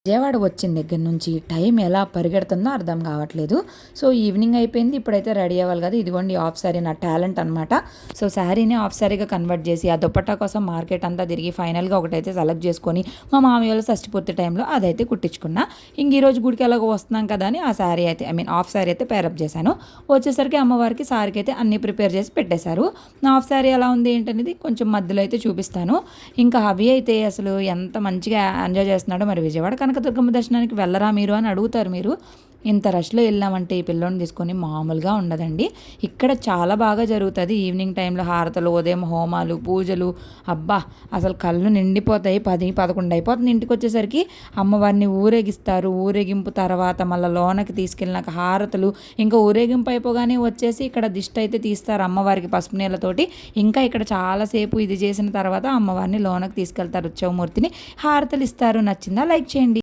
విజయవాడ వచ్చిన దగ్గర నుంచి టైం ఎలా పరిగెడుతుందో అర్థం కావట్లేదు. సో ఈవినింగ్ అయిపోయింది. ఇప్పుడైతే రెడీ అవ్వాలి కదా. ఇదిగోండి ఆఫ్ శారీ నా టాలెంట్ అనమాట. సో శారీని ఆఫ్ శారీగా కన్వర్ట్ చేసి ఆ దుపట్టా కోసం మార్కెట్ అంతా తిరిగి ఫైనల్గా ఒకటైతే సెలెక్ట్ చేసుకొని మా మామయ్య వాళ్ళు షష్టిపూర్తి టైంలో అదైతే కుట్టించుకున్నా. ఇంక ఈరోజు గుడికి ఎలాగో వస్తున్నాం కదా అని ఆ శారీ అయితే ఆఫ్ శారీ అయితే పేరప్ చేశాను. వచ్చేసరికి అమ్మవారికి సారీకి అయితే అన్నీ ప్రిపేర్ చేసి పెట్టేశారు. నా ఆఫ్ శారీ ఎలా ఉంది ఏంటనేది కొంచెం మధ్యలో అయితే చూపిస్తాను. ఇంకా అవి అయితే అసలు ఎంత మంచిగా ఎంజాయ్ చేస్తున్నాడో. మరి విజయవాడ కనకదుర్గమ్మ దర్శనానికి వెళ్ళరా మీరు అని అడుగుతారు మీరు. ఇంత రష్లో వెళ్ళామంటే ఈ పిల్లోని తీసుకొని మామూలుగా ఉండదండి. ఇక్కడ చాలా బాగా జరుగుతుంది. ఈవినింగ్ టైంలో హారతలు, ఉదయం హోమాలు, పూజలు, అబ్బా అసలు కళ్ళు నిండిపోతాయి. 10, 11 అయిపోతుంది ఇంటికి వచ్చేసరికి. అమ్మవారిని ఊరేగిస్తారు. ఊరేగింపు తర్వాత మళ్ళీ లోనకి తీసుకెళ్ళినాక హారతలు, ఇంకా ఊరేగింపు అయిపోగానే వచ్చేసి ఇక్కడ దిష్టి అయితే తీస్తారు అమ్మవారికి పసుపు నీళ్ళతోటి. ఇంకా ఇక్కడ చాలాసేపు ఇది చేసిన తర్వాత అమ్మవారిని లోనకి తీసుకెళ్తారు. ఉత్సవమూర్తిని హారతలు ఇస్తారు. నచ్చిందా? లైక్ చేయండి.